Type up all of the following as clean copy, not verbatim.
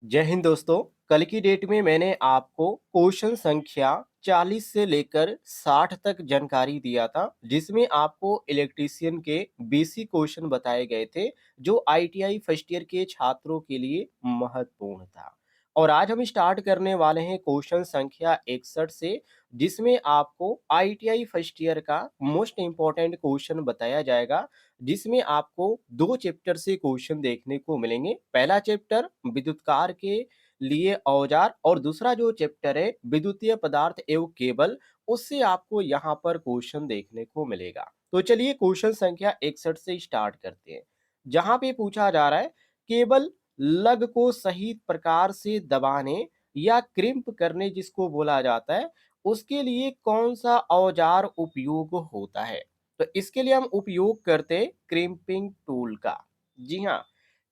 जय हिंद दोस्तों। कल की डेट में मैंने आपको क्वेश्चन संख्या 40 से लेकर 60 तक जानकारी दिया था, जिसमें आपको इलेक्ट्रीशियन के बेसिक क्वेश्चन बताए गए थे जो आईटीआई फर्स्ट ईयर के छात्रों के लिए महत्वपूर्ण था। और आज हम स्टार्ट करने वाले हैं क्वेश्चन संख्या 61 से, जिसमें आपको आईटीआई फर्स्ट ईयर का मोस्ट इंपॉर्टेंट क्वेश्चन बताया जाएगा, जिसमें आपको दो चैप्टर से क्वेश्चन देखने को मिलेंगे। पहला चैप्टर विद्युत कार के लिए औजार और दूसरा जो चैप्टर है विद्युतीय पदार्थ एवं केबल, उससे आपको यहाँ पर क्वेश्चन देखने को मिलेगा। तो चलिए क्वेश्चन संख्या 61 से स्टार्ट करते हैं। जहाँ पे पूछा जा रहा है, केबल लग को सही प्रकार से दबाने या क्रिम्प करने जिसको बोला जाता है, उसके लिए कौन सा औजार उपयोग होता है। तो इसके लिए हम उपयोग करते हैं क्रिम्पिंग टूल का। जी हाँ,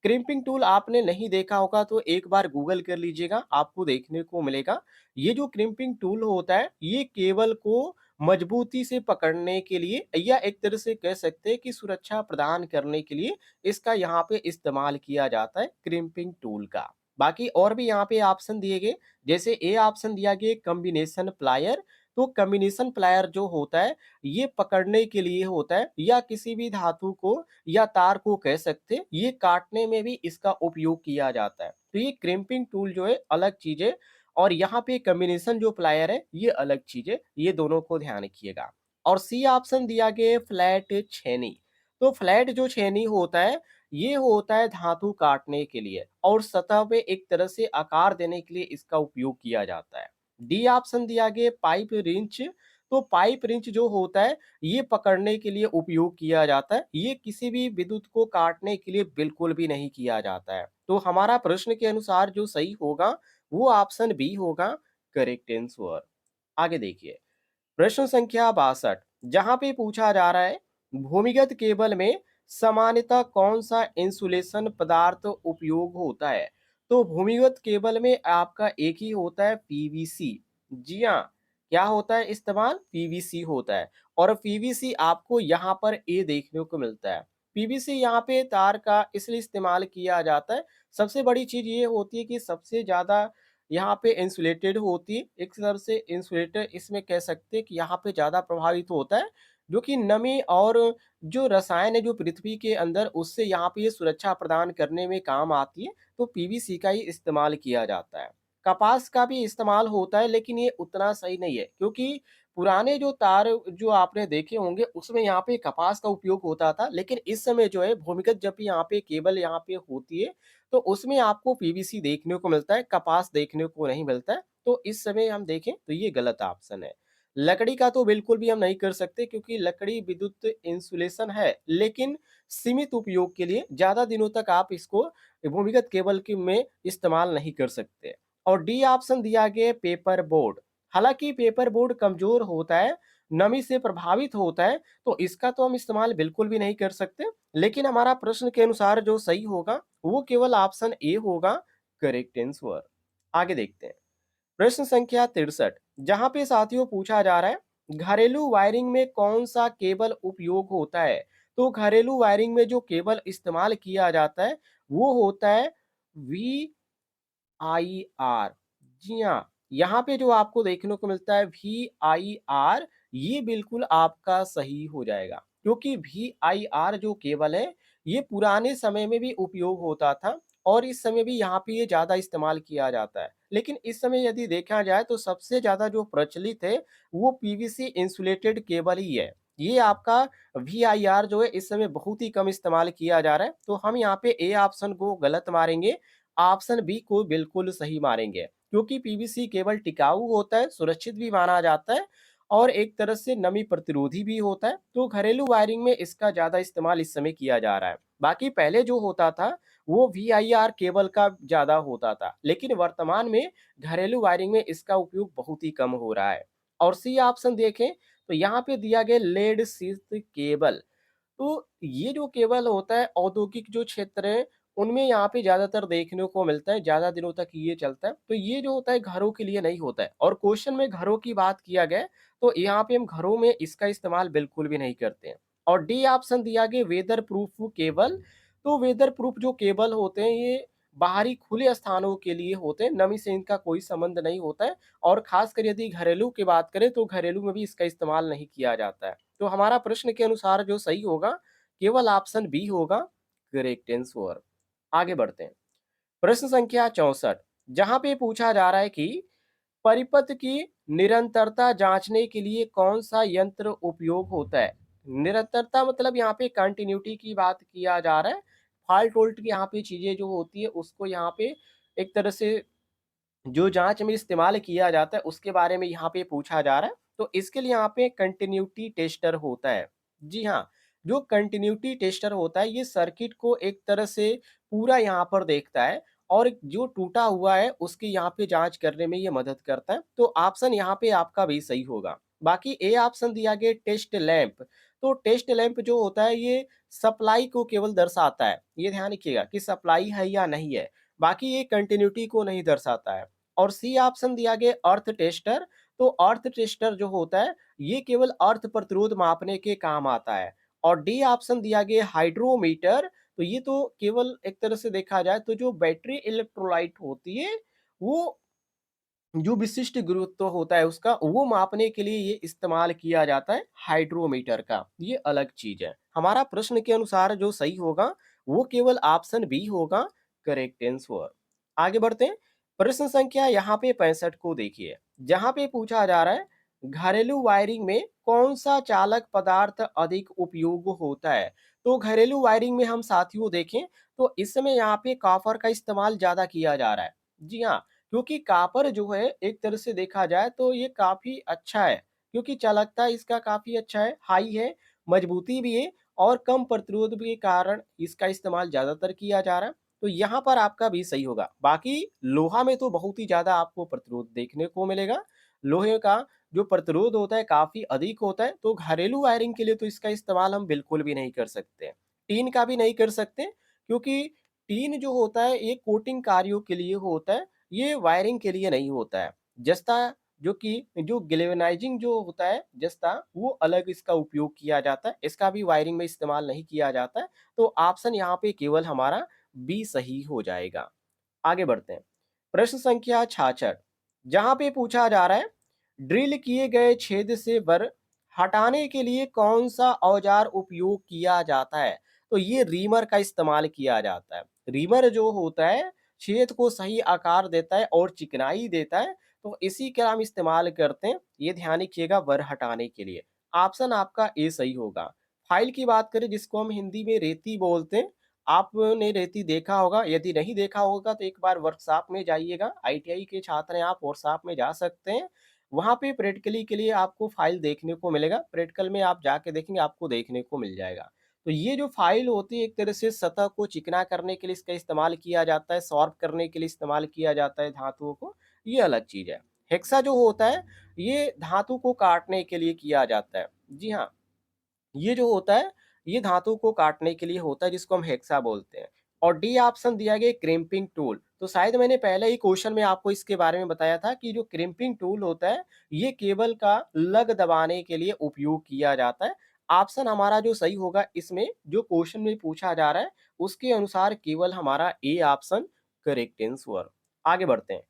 क्रिम्पिंग टूल आपने नहीं देखा होगा तो एक बार गूगल कर लीजिएगा, आपको देखने को मिलेगा। ये जो क्रिम्पिंग टूल होता है, ये केबल को मजबूती से पकड़ने के लिए या एक तरह से कह सकते हैं कि सुरक्षा प्रदान करने के लिए इसका यहाँ पे इस्तेमाल किया जाता है क्रिम्पिंग टूल का। बाकी और भी यहाँ पे ऑप्शन दिए गए, जैसे ए ऑप्शन दिया गया कॉम्बिनेशन प्लायर। तो कॉम्बिनेशन प्लायर जो होता है, ये पकड़ने के लिए होता है या किसी भी धातु को या तार को कह सकते हैं, ये काटने में भी इसका उपयोग किया जाता है। तो ये क्रिम्पिंग टूल जो है अलग चीज है, और यहाँ पे कॉम्बिनेशन जो प्लायर है ये अलग चीज है, ये दोनों को ध्यान रखिएगा। और सी ऑप्शन दिया गया है फ्लैट छेनी। तो फ्लैट जो छेनी होता है, ये होता है धातु काटने के लिए और सतह पे एक तरह से आकार देने के लिए इसका उपयोग किया जाता है। डी ऑप्शन दिया गया पाइप रिंच। तो पाइप रिंच जो होता है, ये पकड़ने के लिए उपयोग किया जाता है, ये किसी भी विद्युत को काटने के लिए बिल्कुल भी नहीं किया जाता है। तो हमारा प्रश्न के अनुसार जो सही होगा वो ऑप्शन बी होगा, करेक्ट आंसर। आगे देखिए, प्रश्न संख्या 62, जहां पे पूछा जा रहा है भूमिगत केबल में सामान्यतः कौन सा इंसुलेशन पदार्थ उपयोग होता है। तो भूमिगत केबल में आपका एक ही होता है पीवीसी। जी हाँ, क्या होता है इस्तेमाल, पीवीसी होता है। और पीवीसी आपको यहाँ पर ए देखने को मिलता है। पीवीसी यहाँ पे तार का इसलिए इस्तेमाल किया जाता है, सबसे बड़ी चीज ये होती है कि सबसे ज्यादा यहाँ पे इंसुलेटेड होती है, एक तरह से इंसुलेटर इसमें कह सकते हैं कि यहाँ पे ज़्यादा प्रभावित होता है, जो कि नमी और जो रसायन है जो पृथ्वी के अंदर, उससे यहाँ पे ये सुरक्षा प्रदान करने में काम आती है। तो पीवीसी का ही इस्तेमाल किया जाता है। कपास का भी इस्तेमाल होता है, लेकिन ये उतना सही नहीं है, क्योंकि पुराने जो तार जो आपने देखे होंगे उसमें यहाँ पे कपास का उपयोग होता था, लेकिन इस समय जो है भूमिगत जब भी यहाँ पे केबल यहाँ पे होती है, तो उसमें आपको पीवीसी देखने को मिलता है, कपास देखने को नहीं मिलता है। तो इस समय हम देखें तो ये गलत ऑप्शन है। लकड़ी का तो बिल्कुल भी हम नहीं कर सकते, क्योंकि लकड़ी विद्युत इंसुलेशन है, लेकिन सीमित उपयोग के लिए ज़्यादा दिनों तक आप इसको भूमिगत केबल के में इस्तेमाल नहीं कर सकते। और डी ऑप्शन दिया गया पेपर बोर्ड। हालांकि पेपर बोर्ड कमजोर होता है, नमी से प्रभावित होता है, तो इसका तो हम इस्तेमाल बिल्कुल भी नहीं कर सकते। लेकिन हमारा प्रश्न के अनुसार जो सही होगा वो केवल ऑप्शन ए होगा, करेक्ट आंसर। आगे देखते हैं, प्रश्न संख्या 63, जहां पे साथियों पूछा जा रहा है घरेलू वायरिंग में कौन सा केबल उपयोग होता है। तो घरेलू वायरिंग में जो केबल इस्तेमाल किया जाता है वो होता है वी आई आर। जी हाँ, यहाँ पे जो आपको देखने को मिलता है वी आई आर, ये बिल्कुल आपका सही हो जाएगा, क्योंकि वी आई आर जो केबल है ये पुराने समय में भी उपयोग होता था और इस समय भी यहाँ पे ये ज्यादा इस्तेमाल किया जाता है। लेकिन इस समय यदि देखा जाए तो सबसे ज्यादा जो प्रचलित है वो पीवीसी इंसुलेटेड केबल ही है। ये आपका वी आई आर जो है इस समय बहुत ही कम इस्तेमाल किया जा रहा है, तो हम यहाँ पे ए ऑप्शन को गलत मारेंगे, ऑप्शन बी को बिल्कुल सही मारेंगे, क्योंकि पीवीसी केवल टिकाऊ होता है, सुरक्षित भी माना जाता है और एक तरह से नमी प्रतिरोधी भी होता है। तो घरेलू वायरिंग में इसका ज्यादा इस्तेमाल इस समय किया जा रहा है। बाकी पहले जो होता था वो वीआईआर केबल का ज्यादा होता था, लेकिन वर्तमान में घरेलू वायरिंग में इसका उपयोग बहुत ही कम हो रहा है। और सी ऑप्शन देखें तो यहाँ पे दिया गया लेड शीथ केबल। तो ये जो केबल होता है औद्योगिक जो क्षेत्र है उनमें यहाँ पे ज्यादातर देखने को मिलता है, ज्यादा दिनों तक ये चलता है। तो ये जो होता है घरों के लिए नहीं होता है, और क्वेश्चन में घरों की बात किया गया है, तो यहाँ पे हम घरों में इसका इस्तेमाल बिल्कुल भी नहीं करते हैं। और डी ऑप्शन दिया गया वेदर प्रूफ केबल। तो वेदर प्रूफ जो केबल होते हैं ये बाहरी खुले स्थानों के लिए होते हैं, नमी से इनका कोई संबंध नहीं होता है और खासकर यदि घरेलू की बात करें तो घरेलू में भी इसका इस्तेमाल नहीं किया जाता है। तो हमारा प्रश्न के अनुसार जो सही होगा, केवल ऑप्शन बी होगा करेक्ट आंसर। आगे बढ़ते हैं। प्रश्न संख्या 64 जहाँ पे पूछा जा रहा है कि परिपथ की निरंतरता जांचने के लिए कौन सा यंत्र उपयोग होता है? निरंतरता मतलब यहाँ पे कंटिन्यूटी की बात किया जा रहा है। फाल्ट वोल्ट की यहाँ पे चीजें जो होती है उसको यहाँ पे एक तरह से जो जांच में इस्तेमाल किया जाता है उसके बारे में यहाँ पे पूछा जा रहा है। तो इसके लिए यहाँ पे कंटिन्यूटी टेस्टर होता है। जी हाँ, जो कंटिन्यूटी टेस्टर होता है ये सर्किट को एक तरह से पूरा यहाँ पर देखता है और जो टूटा हुआ है उसकी यहाँ पे जांच करने में ये मदद करता है। तो ऑप्शन यहाँ पे आपका भी सही होगा। बाकी ए ऑप्शन दिया गया टेस्ट लैंप। तो टेस्ट लैंप जो होता है ये सप्लाई को केवल दर्शाता है। ये ध्यान रखिएगा कि सप्लाई है या नहीं है। बाकी ये कंटिन्यूटी को नहीं दर्शाता है। और सी ऑप्शन दिया गया अर्थ टेस्टर। तो अर्थ टेस्टर जो होता है ये केवल अर्थ प्रतिरोध मापने के काम आता है। और डी ऑप्शन दिया गया हाइड्रोमीटर। तो ये तो केवल एक तरह से देखा जाए तो जो बैटरी इलेक्ट्रोलाइट होती है वो जो विशिष्ट गुरुत्व होता है उसका वो मापने के लिए ये इस्तेमाल किया जाता है हाइड्रोमीटर का। ये अलग चीज है। हमारा प्रश्न के अनुसार जो सही होगा वो केवल ऑप्शन बी होगा करेक्ट आंसर। आगे बढ़ते हैं। प्रश्न संख्या यहाँ पे 65 को देखिए जहाँ पे पूछा जा रहा है घरेलू वायरिंग में कौन सा चालक पदार्थ अधिक उपयोग होता है? तो घरेलू वायरिंग में हम साथियों देखें तो इस समय यहाँ पे कॉपर का इस्तेमाल ज्यादा किया जा रहा है। जी हाँ, क्योंकि कॉपर जो है एक तरह से देखा जाए तो ये काफ़ी अच्छा है, क्योंकि चालकता इसका काफ़ी अच्छा है, हाई है, मजबूती भी है और कम प्रतिरोध के कारण इसका इस्तेमाल ज़्यादातर किया जा रहा है। तो यहाँ पर आपका भी सही होगा। बाकी लोहा में तो बहुत ही ज़्यादा आपको प्रतिरोध देखने को मिलेगा। लोहे का जो प्रतिरोध होता है काफ़ी अधिक होता है, तो घरेलू वायरिंग के लिए तो इसका इस्तेमाल हम बिल्कुल भी नहीं कर सकते। टीन का भी नहीं कर सकते, क्योंकि टीन जो होता है ये कोटिंग कार्यों के लिए होता है, ये वायरिंग के लिए नहीं होता है। जस्ता जो कि जो गैल्वेनाइजिंग जो होता है जस्ता वो अलग इसका उपयोग किया जाता है। इसका भी वायरिंग में इस्तेमाल नहीं किया जाता है। तो ऑप्शन यहाँ पे केवल हमारा बी सही हो जाएगा। आगे बढ़ते हैं। प्रश्न संख्या 66 जहाँ पे पूछा जा रहा है ड्रिल किए गए छेद से बर हटाने के लिए कौन सा औजार उपयोग किया जाता है? तो ये रीमर का इस्तेमाल किया जाता है। रीमर जो होता है छेद को सही आकार देता है और चिकनाई देता है। तो इसी का हम इस्तेमाल करते हैं। ये ध्यान रखिएगा बर हटाने के लिए। ऑप्शन आपका ए सही होगा। फाइल की बात करें जिसको हम हिंदी में रेती बोलते हैं। आपने रेती देखा होगा, यदि नहीं देखा होगा तो एक बार वर्कशॉप में जाइएगा। आईटीआई के छात्र हैं आप, वर्कशॉप में जा सकते हैं। वहाँ पे प्रैक्टिकली के लिए आपको फाइल देखने को मिलेगा। प्रैक्टिकल में आप जाके देखेंगे आपको देखने को मिल जाएगा। तो ये जो फाइल होती है एक तरह से सतह को चिकना करने के लिए इसका इस्तेमाल किया जाता है, शार्प करने के लिए इस्तेमाल किया जाता है धातुओं को, ये अलग चीज़ है। हेक्सा जो होता है ये धातु को काटने के लिए किया जाता है। जी हाँ, ये जो होता है ये धातु को काटने के लिए होता है जिसको हम हेक्सा बोलते हैं। और डी ऑप्शन दिया गया क्रिम्पिंग टूल। तो शायद मैंने पहले ही क्वेश्चन में आपको इसके बारे में बताया था कि जो क्रिम्पिंग टूल होता है ये केबल का लग दबाने के लिए उपयोग किया जाता है। ऑप्शन हमारा जो सही होगा इसमें जो क्वेश्चन में पूछा जा रहा है उसके अनुसार केवल हमारा ए ऑप्शन करेक्ट आंसर। आगे बढ़ते हैं।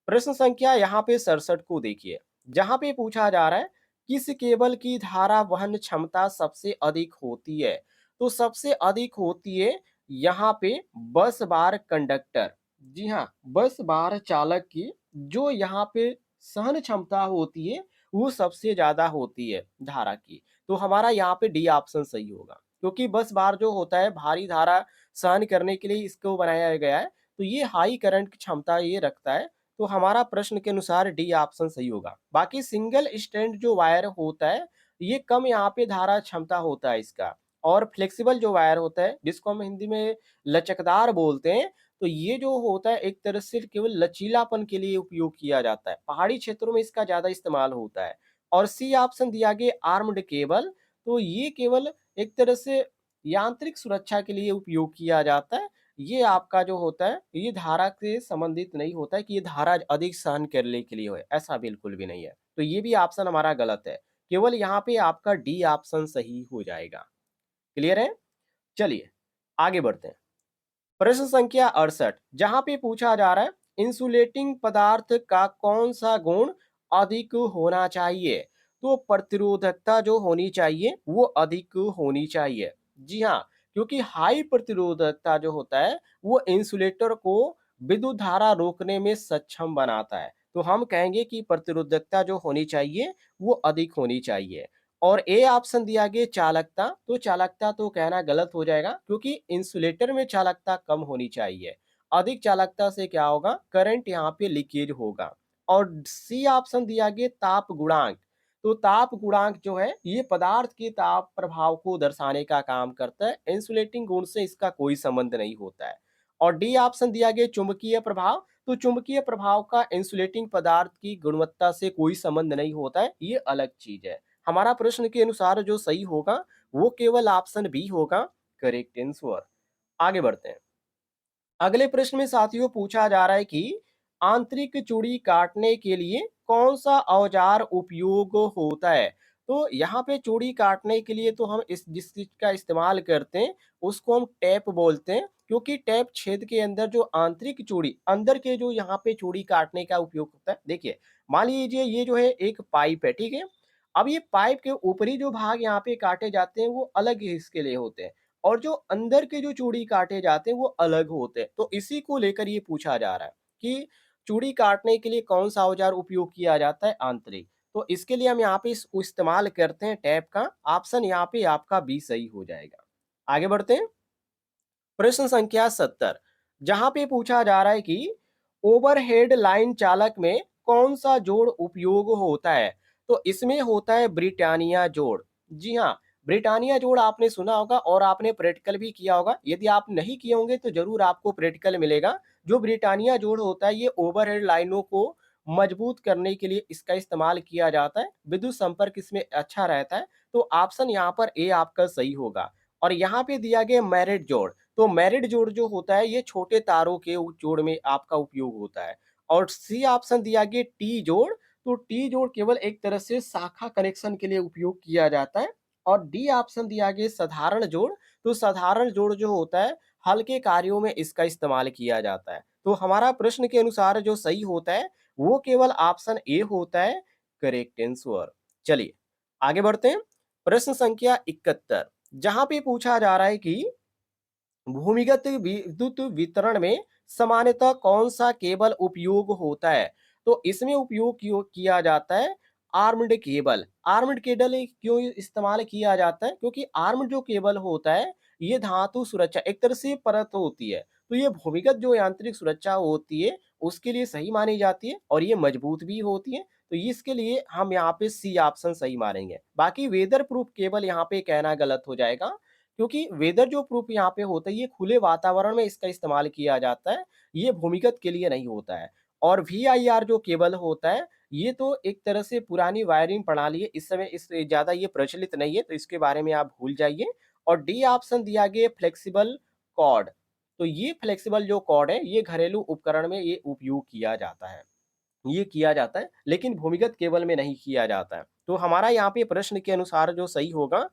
प्रश्न संख्या यहाँ पे 67 को देखिए जहाँ पे पूछा जा रहा है किस केबल की धारा वहन क्षमता सबसे अधिक होती है? तो सबसे अधिक होती है यहाँ पे बस बार कंडक्टर। जी हाँ, बस बार चालक की जो यहाँ पे सहन क्षमता होती है वो सबसे ज़्यादा होती है धारा की। तो हमारा यहाँ पे डी ऑप्शन सही होगा, क्योंकि बस बार जो होता है भारी धारा सहन करने के लिए इसको बनाया गया है। तो ये हाई करंट की क्षमता ये रखता है। तो हमारा प्रश्न के अनुसार डी ऑप्शन सही होगा। बाकी सिंगल स्टैंड जो वायर होता है ये कम यहाँ पे धारा क्षमता होता है इसका। और फ्लेक्सिबल जो वायर होता है जिसको हम हिंदी में लचकदार बोलते हैं, तो ये जो होता है एक तरह से केवल लचीलापन के लिए उपयोग किया जाता है। पहाड़ी क्षेत्रों में इसका ज्यादा इस्तेमाल होता है। और सी ऑप्शन दिया गया आर्म्ड केबल। तो ये केवल एक तरह से यांत्रिक सुरक्षा के लिए उपयोग किया जाता है। ये आपका जो होता है ये धारा से संबंधित नहीं होता है कि ये धारा अधिक सहन करने के लिए हो, ऐसा बिल्कुल भी नहीं है। तो ये भी ऑप्शन हमारा गलत है। केवल यहाँ पे आपका डी ऑप्शन सही हो जाएगा। क्लियर है? चलिए आगे बढ़ते हैं। प्रश्न संख्या 68 जहां पे पूछा जा रहा है इंसुलेटिंग पदार्थ का कौन सा गुण अधिक होना चाहिए। तो प्रतिरोधकता जो होनी चाहिए वो अधिक होनी चाहिए। जी हाँ, क्योंकि हाई प्रतिरोधकता जो होता है वो इंसुलेटर को विद्युत धारा रोकने में सक्षम बनाता है। तो हम कहेंगे कि प्रतिरोधकता जो होनी चाहिए वो अधिक होनी चाहिए। और ए ऑप्शन दिया गया चालकता, तो चालकता तो कहना गलत हो जाएगा क्योंकि इंसुलेटर में चालकता कम होनी चाहिए। अधिक चालकता से क्या होगा, करंट यहाँ पे लीकेज होगा। और सी ऑप्शन दिया गया ताप गुणांक, तो ताप गुणांक जो है ये पदार्थ के ताप प्रभाव को दर्शाने का काम करता है, इंसुलेटिंग गुण से इसका कोई संबंध नहीं होता है। और डी ऑप्शन दिया गया चुंबकीय प्रभाव, तो चुंबकीय प्रभाव का इंसुलेटिंग पदार्थ की गुणवत्ता से कोई संबंध नहीं होता है, ये अलग चीज है। हमारा प्रश्न के अनुसार जो सही होगा वो केवल ऑप्शन बी होगा, करेक्ट आंसर। आगे बढ़ते हैं। अगले प्रश्न में साथियों पूछा जा रहा है कि आंतरिक चूड़ी काटने के लिए कौन सा औजार उपयोग होता है। तो यहाँ पे चूड़ी काटने के लिए तो हम इस जिस चीज का इस्तेमाल करते हैं उसको हम टैप बोलते हैं, क्योंकि टैप छेद के अंदर जो आंतरिक चूड़ी अंदर के जो यहाँ पे चूड़ी काटने का उपयोग होता है। देखिए, मान लीजिए ये जो है एक पाइप है, ठीक है। अब ये पाइप के ऊपरी जो भाग यहाँ पे काटे जाते हैं वो अलग ही इसके लिए होते हैं, और जो अंदर के जो चूड़ी काटे जाते हैं वो अलग होते हैं। तो इसी को लेकर ये पूछा जा रहा है कि चूड़ी काटने के लिए कौन सा औजार उपयोग किया जाता है, आंतरिक। तो इसके लिए हम यहाँ पे इसको इस्तेमाल करते हैं टैप का। ऑप्शन यहाँ पे आपका बी सही हो जाएगा। आगे बढ़ते हैं। प्रश्न संख्या 70 जहां पे पूछा जा रहा है कि ओवरहेड लाइन चालक में कौन सा जोड़ उपयोग होता है। तो इसमें होता है ब्रिटानिया जोड़। जी हाँ, ब्रिटानिया जोड़ आपने सुना होगा और आपने प्रैक्टिकल भी किया होगा। यदि आप नहीं किए होंगे तो जरूर आपको प्रैक्टिकल मिलेगा। जो ब्रिटानिया जोड़ होता है ये ओवरहेड लाइनों को मजबूत करने के लिए इसका इस्तेमाल किया जाता है, विद्युत संपर्क इसमें अच्छा रहता है। तो ऑप्शन यहाँ पर ए आपका सही होगा। और यहाँ पे दिया गया मैरिट जोड़, तो मैरिड जोड़ जो होता है ये छोटे तारों के जोड़ में आपका उपयोग होता है। और सी ऑप्शन दिया गया टी जोड़, तो टी जोड़ केवल एक तरह से शाखा कनेक्शन के लिए उपयोग किया जाता है। और डी ऑप्शन दिया गया साधारण जोड़, तो साधारण जोड़ जो होता है हल्के कार्यों में इसका इस्तेमाल किया जाता है। तो हमारा प्रश्न के अनुसार जो सही होता है वो केवल ऑप्शन ए होता है, करेक्ट आंसर। चलिए आगे बढ़ते हैं। प्रश्न संख्या 71 जहां पे पूछा जा रहा है कि भूमिगत विद्युत वितरण में सामान्यतः कौन सा केबल उपयोग होता है। तो इसमें उपयोग किया जाता है आर्म्ड केबल। आर्म्ड केबल क्यों इस्तेमाल किया जाता है, क्योंकि आर्म्ड जो केबल होता है ये धातु सुरक्षा एक तरह से परत होती है। तो ये भूमिगत जो यांत्रिक सुरक्षा होती है उसके लिए सही मानी जाती है और ये मजबूत भी होती है। तो इसके लिए हम यहाँ पे सी ऑप्शन सही मानेंगे। बाकी वेदर प्रूफ केबल यहाँ पे कहना गलत हो जाएगा, क्योंकि वेदर जो प्रूफ यहाँ पे होता है ये खुले वातावरण में इसका इस्तेमाल किया जाता है, ये भूमिगत के लिए नहीं होता है। और VIR जो केबल होता है ये तो एक तरह से पुरानी वायरिंग प्रणाली है, इस समय इस ज़्यादा ये प्रचलित नहीं है, तो इसके बारे में आप भूल जाइए। और डी ऑप्शन दिया गया फ्लेक्सिबल कॉर्ड, तो ये फ्लेक्सिबल जो कॉर्ड है ये घरेलू उपकरण में ये उपयोग किया जाता है, ये किया जाता है, लेकिन भूमिगत केबल में नहीं किया जाता है। तो हमारा यहाँ पे प्रश्न के अनुसार जो सही होगा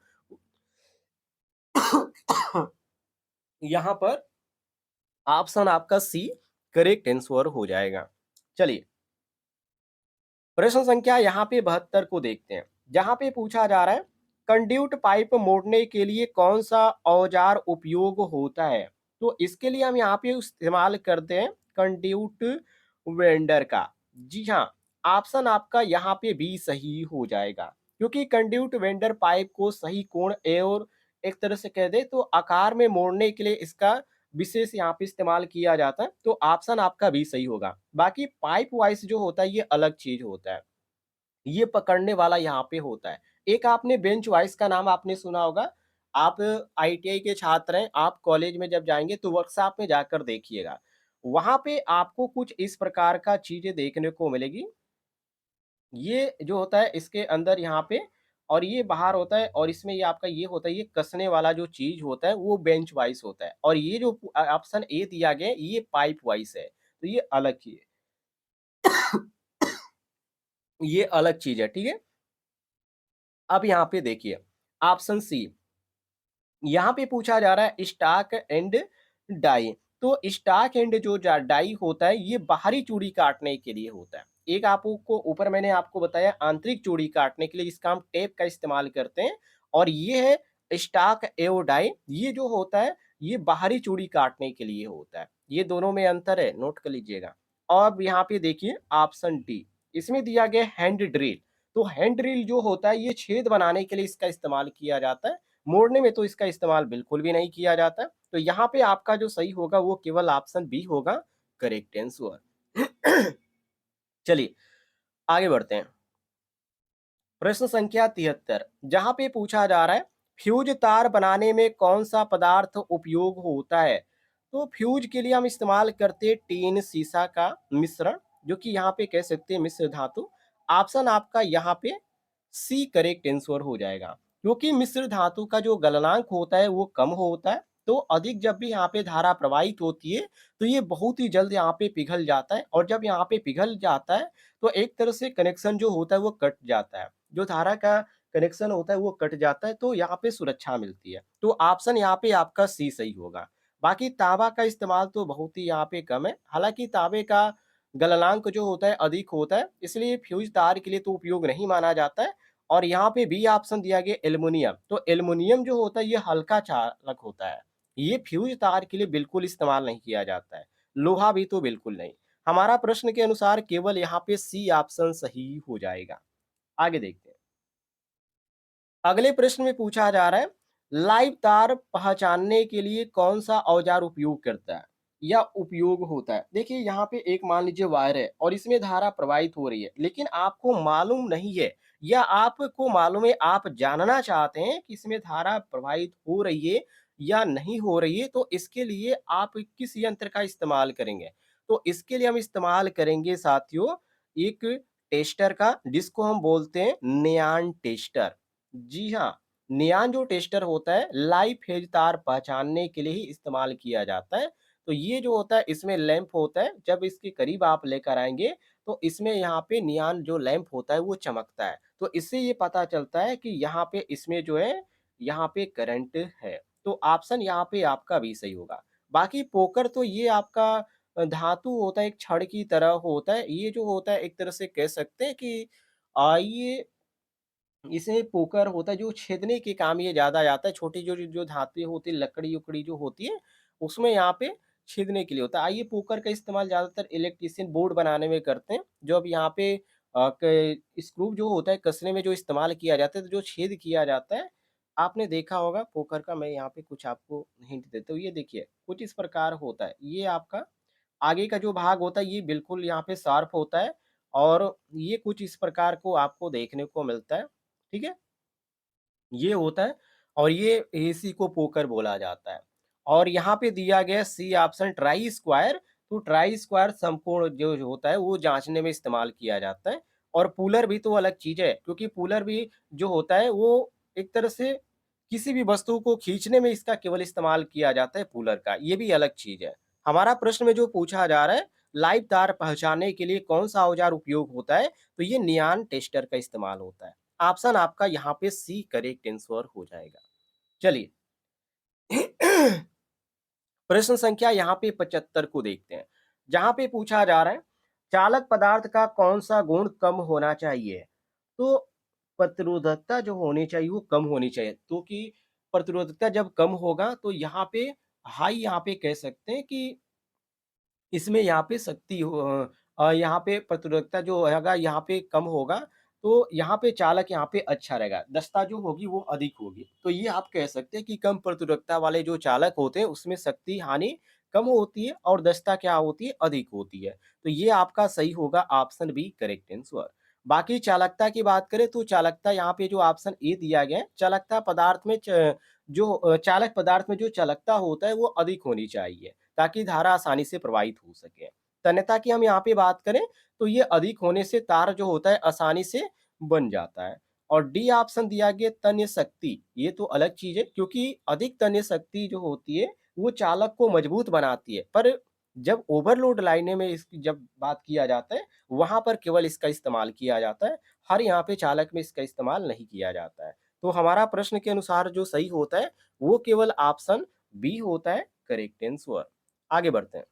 यहाँ पर ऑप्शन आपका सी करेक्ट आंसर हो जाएगा। चलिए प्रश्न संख्या यहाँ पे 72 को देखते हैं, जहां पे पूछा जा रहा है कंड्यूट पाइप मोड़ने के लिए कौन सा औजार उपयोग होता है। तो इसके लिए हम यहाँ पे इस्तेमाल करते हैं कंड्यूट वेंडर का। जी हाँ, ऑप्शन आपका यहाँ पे भी सही हो जाएगा, क्योंकि कंड्यूट वेंडर पाइप को सही कोण और एक तरह से कह दे तो आकार में मोड़ने के लिए इसका विशेष यहाँ पे इस्तेमाल किया जाता है। तो ऑप्शन आपका भी सही होगा। बाकी पाइप वाइज जो होता है ये अलग चीज होता है, ये पकड़ने वाला यहाँ पे होता है। एक आपने बेंच वाइज का नाम आपने सुना होगा। आप ITI के छात्र हैं, आप कॉलेज में जब जाएंगे तो वर्कशॉप में जाकर देखिएगा, वहां पे आपको कुछ इस प्रकार का चीजें देखने को मिलेगी। ये जो होता है इसके अंदर यहाँ पे और ये बाहर होता है, और इसमें ये आपका ये होता है, ये कसने वाला जो चीज होता है वो बेंच वाइज होता है, और ये जो ऑप्शन ए दिया गया है ये पाइप वाइज है, तो ये अलग चीज है। ये अलग चीज है, ठीक है। अब यहाँ पे देखिए ऑप्शन सी, यहाँ पे पूछा जा रहा है स्टॉक एंड डाई। तो स्टाक एंड जो डाई होता है ये बाहरी चूड़ी काटने के लिए होता है। एक आपको ऊपर मैंने आपको बताया आंतरिक चूड़ी काटने के लिए जिसका हम टेप का इस्तेमाल करते हैं और ये है स्टाक एओडाई, ये जो होता है ये बाहरी चूड़ी काटने के लिए होता है। ये दोनों में अंतर है, नोट कर लीजिएगा। अब यहाँ पे देखिए ऑप्शन डी, इसमें दिया गया हैंड ड्रिल। तो हैंड ड्रिल जो होता है ये छेद बनाने के लिए इसका इस्तेमाल किया जाता है, मोड़ने में तो इसका इस्तेमाल बिल्कुल भी नहीं किया जाता। तो यहाँ पे आपका जो सही होगा वो केवल ऑप्शन बी होगा, करेक्ट आंसर। चलिए आगे बढ़ते हैं। प्रश्न संख्या 73, जहां पे पूछा जा रहा है फ्यूज तार बनाने में कौन सा पदार्थ उपयोग होता है। तो फ्यूज के लिए हम इस्तेमाल करते हैं टीन सीसा का मिश्रण, जो कि यहाँ पे कह सकते हैं मिश्र धातु। ऑप्शन आपका यहाँ पे सी करेक्ट आंसर हो जाएगा, क्योंकि मिश्र धातु का जो गलनांक होता है वो कम होता है। तो अधिक जब भी यहाँ पे धारा प्रवाहित होती है तो ये बहुत ही जल्द यहाँ पे पिघल जाता है, और जब यहाँ पे पिघल जाता है तो एक तरह से कनेक्शन जो होता है वो कट जाता है, जो धारा का कनेक्शन होता है वो कट जाता है, तो यहाँ पे सुरक्षा मिलती है। तो ऑप्शन यहाँ पे आपका सी सही होगा। बाकी तांबा का इस्तेमाल तो बहुत ही यहाँ पे कम है, हालांकि तांबे का गलनांक जो होता है अधिक होता है, इसलिए फ्यूज तार के लिए तो उपयोग नहीं माना जाता है। और यहाँ पे बी ऑप्शन दिया गया एल्युमिनियम, तो एल्युमिनियम जो होता है ये हल्का चालक होता है, ये फ्यूज तार के लिए बिल्कुल इस्तेमाल नहीं किया जाता है। लोहा भी तो बिल्कुल नहीं। हमारा प्रश्न के अनुसार केवल यहाँ पे सी ऑप्शन सही हो जाएगा। आगे देखते हैं। अगले प्रश्न में पूछा जा रहा है लाइव तार पहचानने के लिए कौन सा औजार उपयोग करता है या उपयोग होता है। देखिए यहाँ पे एक मान लीजिए वायर है और इसमें धारा प्रवाहित हो रही है, लेकिन आपको मालूम नहीं है या आपको मालूम है, आप जानना चाहते हैं कि इसमें धारा प्रवाहित हो रही है या नहीं हो रही है, तो इसके लिए आप किस यंत्र का इस्तेमाल करेंगे। तो इसके लिए हम इस्तेमाल करेंगे साथियों एक टेस्टर का, जिसको हम बोलते हैं नियान टेस्टर। जी हाँ, नियान जो टेस्टर होता है लाइव फेज तार पहचानने के लिए ही इस्तेमाल किया जाता है। तो ये जो होता है इसमें लैंप होता है, जब इसके करीब आप लेकर आएँगे तो इसमें यहाँ पे नियान जो लैंप होता है वो चमकता है। तो इससे ये पता चलता है कि यहाँ पे इसमें जो है यहाँ पे करंट है। तो ऑप्शन यहाँ पे आपका भी सही होगा। बाकी पोकर तो ये आपका धातु होता है, एक छड़ की तरह होता है। ये जो होता है एक तरह से कह सकते हैं कि ये इसे पोकर होता है जो छेदने के काम ये ज़्यादा आता है। छोटी जो जो धातुएँ होती हैं, लकड़ी-उकड़ी जो होती है, उसमें यहाँ पे छेदने के लिए होता है। आइए पोकर का इस्तेमाल ज़्यादातर इलेक्ट्रीशियन बोर्ड बनाने में करते हैं। जो अब यहाँ पे क स्क्रू जो होता है कसने में जो इस्तेमाल किया जाता है, तो जो छेद किया जाता है, आपने देखा होगा पोकर का। मैं यहाँ पे कुछ आपको हिंट देता हूँ। ये देखिए, कुछ इस प्रकार होता है। ये आपका आगे का जो भाग होता है, ये बिल्कुल यहाँ पे शार्प होता है और ये कुछ इस प्रकार को आपको देखने को मिलता है। ठीक है? ये होता है और ये इसी को पोकर बोला जाता है। और यहाँ पे दिया गया सी ऑप्शन ट्राई स्क्वायर, तो ट्राई स्क्वायर समकोण जो जो होता है वो जाँचने में इस्तेमाल किया जाता है। और पूलर भी तो अलग चीज़ है, क्योंकि पूलर भी जो होता है वो एक तरह से किसी भी वस्तु को खींचने में इसका केवल इस्तेमाल किया जाता है पूलर का, ये भी अलग चीज़ है। हमारा प्रश्न में जो पूछा जा रहा है लाइव तार पहचानने के लिए कौन-सा औज़ार उपयोग होता है? तो ये नियॉन टेस्टर का इस्तेमाल होता है। ऑप्शन आपका यहाँ पे सी करेक्ट आंसर हो जाएगा। चलिए प्रश्न संख्या यहाँ पे 75 को देखते हैं, जहाँ पे पूछा जा रहा है चालक पदार्थ का कौन सा गुण कम होना चाहिए। तो प्रतिरोधकता जो होनी चाहिए वो कम होनी चाहिए, क्योंकि प्रतिरोधकता जब कम होगा तो यहाँ पे हाई यहाँ पे कह सकते हैं कि इसमें यहाँ पे शक्ति यहाँ पे प्रतिरोधकता जो रहेगा यहाँ पे कम होगा, तो यहाँ पे चालक यहाँ पे अच्छा रहेगा, दक्षता जो होगी वो अधिक होगी। तो ये आप कह सकते हैं कि कम प्रतिरोधकता वाले जो चालक होते हैं उसमें शक्ति हानि कम होती है और दक्षता क्या होती है, अधिक होती है। तो ये आपका सही होगा ऑप्शन बी करेक्ट आंसर। बाकी चालकता की बात करें तो चालकता यहाँ पे जो ऑप्शन ए दिया गया है, चालकता पदार्थ में चालक पदार्थ में जो चालकता होता है वो अधिक होनी चाहिए, ताकि धारा आसानी से प्रवाहित हो सके। तन्यता की हम यहाँ पे बात करें तो ये अधिक होने से तार जो होता है आसानी से बन जाता है। और डी ऑप्शन दिया गया तन्य शक्ति, ये तो अलग चीज़ है, क्योंकि अधिक तन्य शक्ति जो होती है वो चालक को मजबूत बनाती है। पर जब ओवरलोड लाइनें में इसकी जब बात किया जाता है, वहाँ पर केवल इसका इस्तेमाल किया जाता है। हर यहाँ पे चालक में इसका इस्तेमाल नहीं किया जाता है। तो हमारा प्रश्न के अनुसार जो सही होता है वो केवल ऑप्शन बी होता है, करेक्ट आंसर। आगे बढ़ते हैं।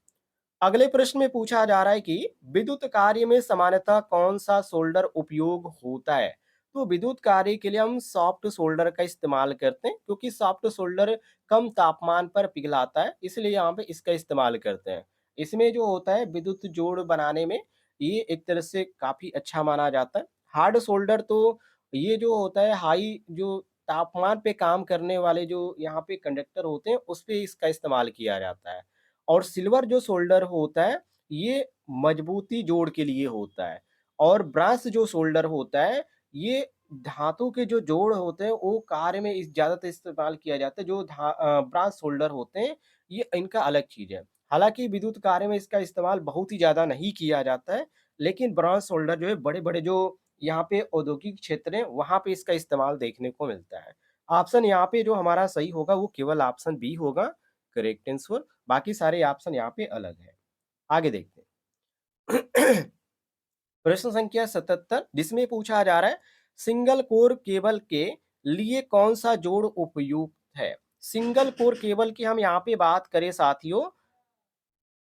अगले प्रश्न में पूछा जा रहा है कि विद्युत कार्य में सामान्यतः कौन सा सोल्डर उपयोग होता है। तो विद्युत कार्य के लिए हम सॉफ्ट सोल्डर का इस्तेमाल करते हैं, क्योंकि सॉफ्ट सोल्डर कम तापमान पर पिघलाता है, इसलिए यहाँ पे इसका इस्तेमाल करते हैं। इसमें जो होता है विद्युत जोड़ बनाने में ये एक तरह से काफी अच्छा माना जाता है। हार्ड सोल्डर तो ये जो होता है हाई जो तापमान पे काम करने वाले जो यहाँ पे कंडक्टर होते हैं उस पे इसका इस्तेमाल किया जाता है। और सिल्वर जो शोल्डर होता है, ये मजबूती जोड़ के लिए होता है। और ब्रास जो शोल्डर होता है, ये धातु के जो जोड़ होते हैं, वो कार्य में इस ज़्यादातर इस्तेमाल किया जाता है। जो ब्रास शोल्डर होते हैं, ये इनका अलग चीज़ है। हालाँकि विद्युत कार्य में इसका इस्तेमाल बहुत ही ज़्यादा नहीं किया जाता है, लेकिन ब्रास शोल्डर जो है बड़े-बड़े जो यहाँ पे औद्योगिक क्षेत्र हैं, वहाँ पे इसका इस्तेमाल देखने को मिलता है। ऑप्शन यहाँ पे जो हमारा सही होगा, वो केवल ऑप्शन बी होगा, करेक्ट आंसर। बाकी सारे ऑप्शन यहाँ पे अलग हैं। आगे देखते हैं। प्रश्न संख्या 77 जिसमें पूछा जा रहा है सिंगल कोर केबल के लिए कौन सा जोड़ उपयुक्त है। सिंगल कोर केबल की हम यहाँ पे बात करें साथियों,